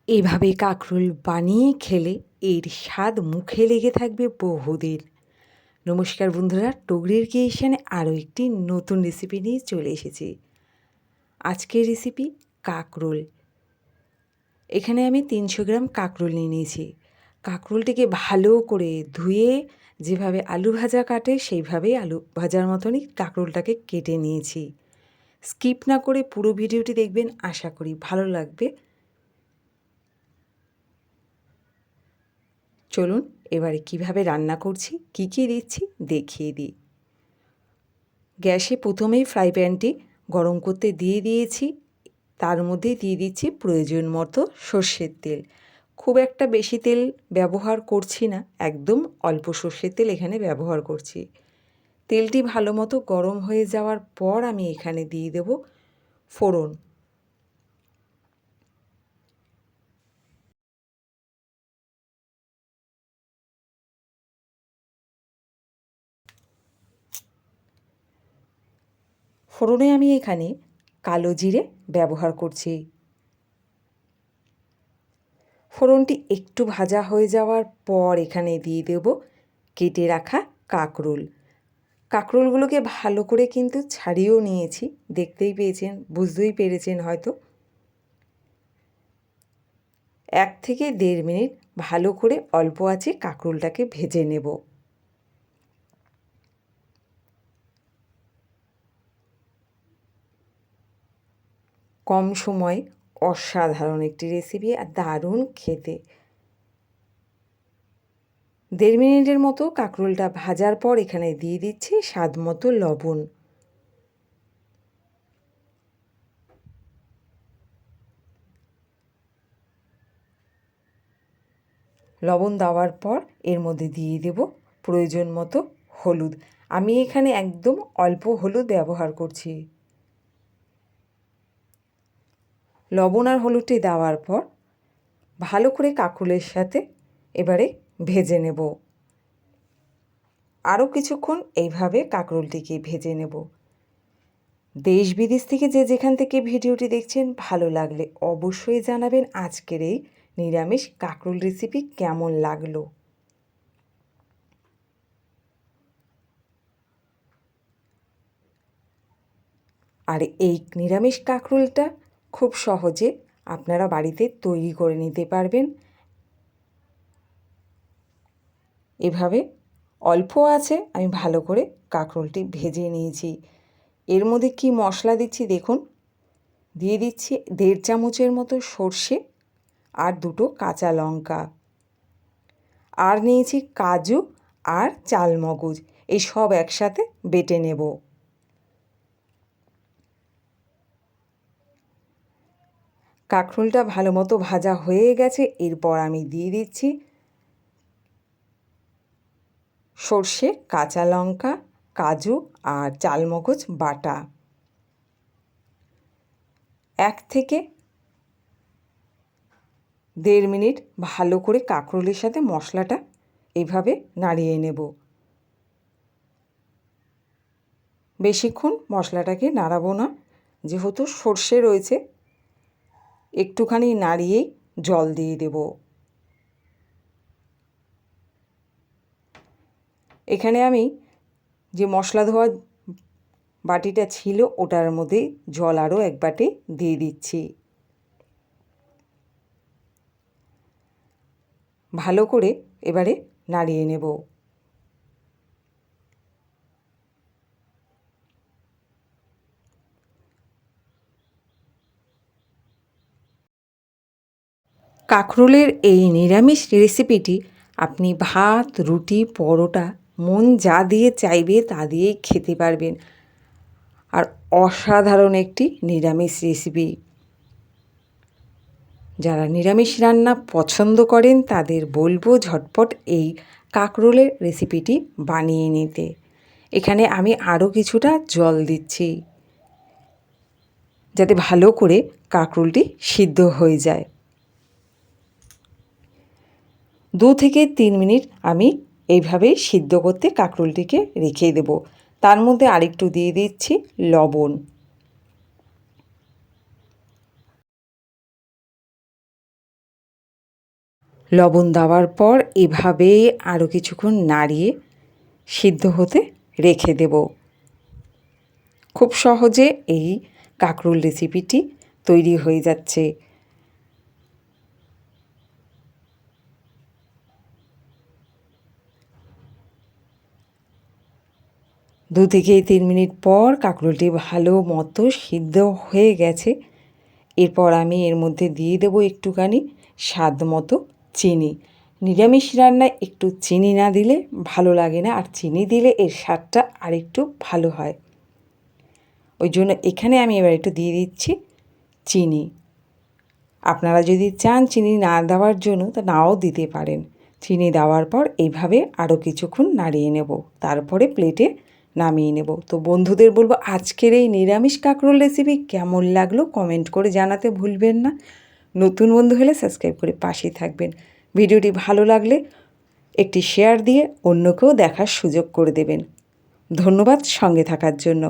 এভাবে কাঁকরোল বানিয়ে খেলে এর স্বাদ মুখে লেগে থাকবে বহুদিন। নমস্কার বন্ধুরা, টগরির ক্রিয়েশনে আরও একটি নতুন রেসিপি নিয়ে চলে এসেছি। আজকের রেসিপি কাঁকরোল। এখানে আমি 300 গ্রাম কাঁকরোল নিয়ে নিয়েছি। কাঁকরোলটিকে ভালো করে ধুয়ে যেভাবে আলু ভাজা কাটে সেইভাবেই আলু ভাজার মতনই কাঁকরোলটাকে কেটে নিয়েছি। স্কিপ না করে পুরো ভিডিওটি দেখবেন, আশা করি ভালো লাগবে। চলুন এবারে কিভাবে রান্না করছি, কী কী দিচ্ছি দেখিয়ে দিই। গ্যাসে প্রথমেই ফ্রাই প্যানটি গরম করতে দিয়ে দিয়েছি। তার মধ্যে দিয়ে দিচ্ছি প্রয়োজন মতো সর্ষের তেল। খুব একটা বেশি তেল ব্যবহার করছি না, একদম অল্প সর্ষের তেল এখানে ব্যবহার করছি। তেলটি ভালো মতো গরম হয়ে যাওয়ার পর আমি এখানে দিয়ে দেব ফোড়ন। ফোড়নে আমি এখানে কালো জিরে ব্যবহার করছি। ফোড়নটি একটু ভাজা হয়ে যাওয়ার পর এখানে দিয়ে দেব কেটে রাখা কাঁকরোল। কাঁকরোলগুলোকে ভালো করে কিন্তু ছাড়িয়েও নিয়েছি, দেখতেই পেয়েছেন, বুঝতেই পেরেছেন হয়তো। 1 থেকে 1.5 মিনিট ভালো করে অল্প আঁচে কাঁকরোলটাকে ভেজে নেব। কম সময়ে অসাধারণ একটি রেসিপি আর দারুণ খেতে। 1.5 মিনিটের মতো কাঁকরোলটা ভাজার পর এখানে দিয়ে দিচ্ছি স্বাদ মতো লবণ। লবণ দেওয়ার পর এর মধ্যে দিয়ে দেব প্রয়োজন মতো হলুদ। আমি এখানে একদম অল্প হলুদ ব্যবহার করছি। লবণ আর হলুদটি দেওয়ার পর ভালো করে কাঁকরোলের সাথে এবারে ভেজে নেব। আরও কিছুক্ষণ এইভাবে কাঁকরোলটিকে ভেজে নেব। দেশ বিদেশ থেকে যে যেখান থেকে ভিডিওটি দেখছেন, ভালো লাগলে অবশ্যই জানাবেন আজকের এই নিরামিষ কাঁকরোল রেসিপি কেমন লাগলো। আর এই নিরামিষ কাঁকরোলটা খুব সহজে আপনারা বাড়িতে তৈরি করে নিতে পারবেন। এভাবে অল্প আছে আমি ভালো করে কাঁকরোলটি ভেজে নিয়েছি। এর মধ্যে কি মশলা দিচ্ছি দেখুন। দিয়ে দিচ্ছি 1.5 চামচের মতো সর্ষে আর 2টো কাঁচা লঙ্কা, আর নিয়েছি কাজু আর চালমগজ। এই সব একসাথে বেটে নেব। কাঁকরোলটা ভালো মতো ভাজা হয়ে গেছে। এরপর আমি দিয়ে দিচ্ছি সর্ষে, কাঁচা লঙ্কা, কাজু আর চালমগজ বাটা। 1 থেকে 1.5 মিনিট ভালো করে কাঁকরোলের সাথে মশলাটা এইভাবে নাড়িয়ে নেব। বেশিক্ষণ মশলাটাকে নাড়াবো না, যেহেতু সর্ষে রয়েছে। একটুখানি নাড়িয়েই জল দিয়ে দেব। এখানে আমি যে মশলা ধোয়া বাটিটা ছিল ওটার মধ্যে জল আরও 1 বাটি দিয়ে দিচ্ছি। ভালো করে এবারে নাড়িয়ে নেব। কাঁকরোলের এই নিরামিষ রেসিপিটি আপনি ভাত, রুটি, পরোটা, মন যা দিয়ে চাইবে তা দিয়েই খেতে পারবেন। আর অসাধারণ একটি নিরামিষ রেসিপি। যারা নিরামিষ রান্না পছন্দ করেন তাদের বলবো ঝটপট এই কাঁকরোলের রেসিপিটি বানিয়ে নিতে। এখানে আমি আরও কিছুটা জল দিচ্ছি, যাতে ভালো করে কাঁকরোলটি সিদ্ধ হয়ে যায়। 2 থেকে 3 মিনিট আমি এইভাবেই সিদ্ধ করতে কাঁকরোলটিকে রেখে দেব। তার মধ্যে আরেকটু দিয়ে দিচ্ছি লবণ। লবণ দেওয়ার পর এভাবে আরও কিছুক্ষণ নাড়িয়ে সিদ্ধ হতে রেখে দেব। খুব সহজে এই কাঁকরোল রেসিপিটি তৈরি হয়ে যাচ্ছে। 2 থেকে 3 মিনিট পর কাঁকরোলটি ভালো মতো সিদ্ধ হয়ে গেছে। এরপর আমি এর মধ্যে দিয়ে দেবো একটুখানি স্বাদ মতো চিনি। নিরামিষ রান্নায় একটু চিনি না দিলে ভালো লাগে না, আর চিনি দিলে এর স্বাদটা আরেকটু ভালো হয়। ওই জন্য এখানে আমি এবার একটু দিয়ে দিচ্ছি চিনি। আপনারা যদি চান চিনি না দেওয়ার জন্য তা নাও দিতে পারেন। চিনি দেওয়ার পর এইভাবে আরও কিছুক্ষণ নাড়িয়ে নেব, তারপরে প্লেটে নামিয়ে নেব। তো বন্ধুদের বলবো আজকের এই নিরামিষ কাঁকরোল রেসিপি কেমন লাগলো কমেন্ট করে জানাতে ভুলবেন না। নতুন বন্ধু হলে সাবস্ক্রাইব করে পাশেই থাকবেন। ভিডিওটি ভালো লাগলে একটি শেয়ার দিয়ে অন্যকেও দেখার সুযোগ করে দেবেন। ধন্যবাদ সঙ্গে থাকার জন্য।